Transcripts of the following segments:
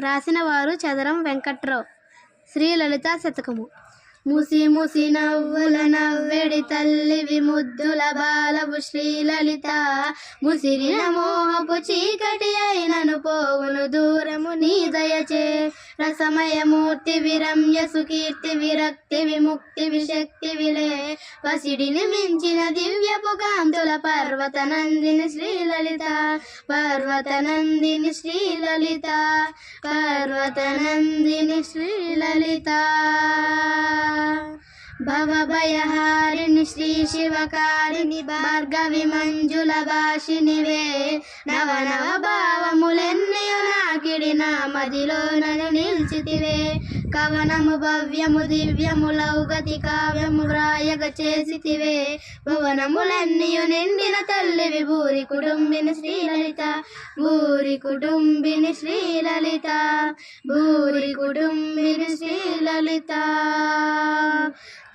రాసిన వారు చదరం వెంకట్రావు. శ్రీ లలితా శతకము. ముసి ముసి నవ్వుల నవ్వెడి తల్లివి ముద్దుల బాలవు శ్రీలలిత. ముసిరిన మోహపు చీకటి అయినను పోవును దూరము నీ దయచే. రసమయమూర్తి విరమ్య సుకీర్తి విరక్తి విముక్తి విశక్తి విలే. వసిడిని మించిన దివ్యపు కాంతుల పర్వత నందిని శ్రీలలిత. పర్వత నందిని శ్రీలలిత. పర్వత నందిని శ్రీలలిత. భవభయహారిణి శ్రీ శివకారిణి భార్గవి మంజుల భాషినివే. నవ నవ భావములెన్నయో నాకిడి నా మదిలో నన్ను నిల్చితివే. కవనము భవ్యము దివ్యము లౌగతి కావ్యము వ్రాయగ చేసితివే. భువనములన్నయు నిండిన తల్లివి భూరి కుటుంబిని శ్రీలలిత. భూరి కుటుంబిని శ్రీలలిత. భూరి కుటుంబిని శ్రీలలిత.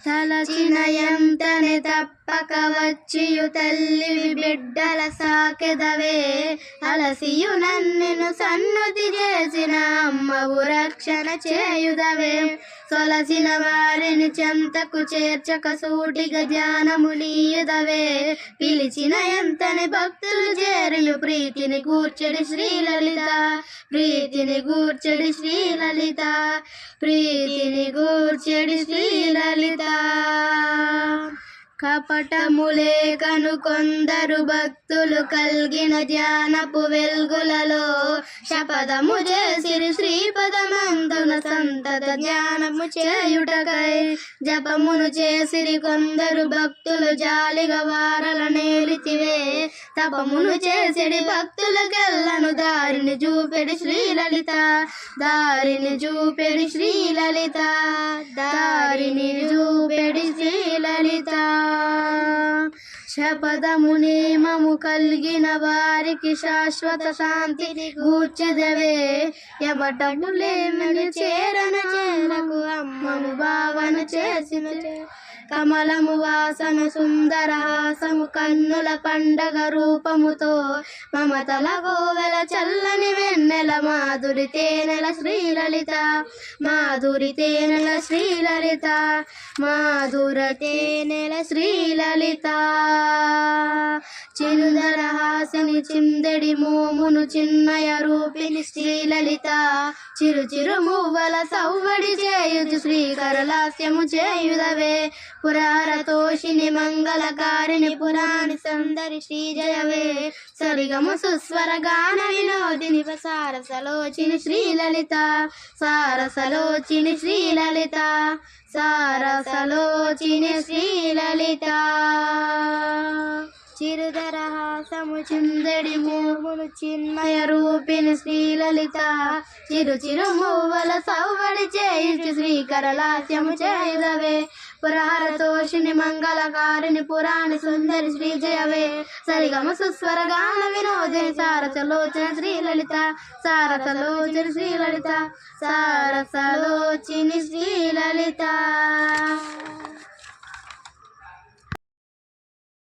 తలచిన ఎంతనే తప్పక వచ్చియు తల్లివి బిడ్డల సాకెదవే. అలసియు నన్ను సన్నుతి చేసిన అమ్మవు రక్షణ చేయుదవే. సొలసిన వారిని చెంతకు చేర్చక సూటిగా ధ్యానము నీయుదవే. పిలిచిన ఎంతని భక్తులు చేరియు ప్రీతిని కూర్చడి శ్రీలలిత. ప్రీతిని కూర్చడి శ్రీలలిత. ప్రీతిని కూర్చడి శ్రీలలిత. కపటములే కను కొందరు భక్తులు కల్గిన ధ్యానపు వెల్గులలో. శపథము చేసిరి శ్రీపదమందున సంతత ధ్యానము చేయుటకై. జపమును చేసిరి కొందరు భక్తులు జాలిగా వారల నేలితివే. తపమును చేసిడి భక్తులకెల్లను దారిని చూపెడి శ్రీలలిత. దారిని చూపెడి శ్రీలలిత. దారిని చూపెడి శ్రీలలిత. శపథము నియమము కలిగిన వారికి శాశ్వత శాంతిని కూర్చెదవే. యమటములేమని చేరన చేరకు అమ్మము భావన చేసిన. కమలము వాసన సుందర హాసము కన్నుల పండగ రూపముతో. మమతల గోవెల చల్లని వెన్నెల మాధురి తేనెల శ్రీలలిత. మాధురి తేనెల శ్రీలలిత. మాధుర తేనెల శ్రీలలిత. చిరుదర హాసని చిందెడి మోమును చిన్నయ రూపిణి శ్రీలలిత. చిరు చిరు మువ్వల సవ్వడి చేయుచు శ్రీకరలాస్యము చేయుదవే. పురారతోషిని మంగళకారిణి పురాణి సుందరి శ్రీజయవే. సరిగము సుస్వర గాన వినోదిని సారసలోచిని శ్రీలలిత. సారసలోచిని శ్రీలలిత. సారసలోచిని శ్రీలలిత. చిరుదర హాసము చిందడి మోమును చిన్మయ రూపిణి శ్రీలలిత. చిరు చిరు మువ్వల సవ్వడి చేయుచు శ్రీకరలాస్యము చేయుదవే. పురారతోషిని మంగళకారిణి పురాణి సుందరి శ్రీజయవే. సరిగమ సుస్వర గాన వినోదిని సారసలోచన శ్రీలలిత. సారసలోచన శ్రీలలిత. సారసలోచిని శ్రీలలిత.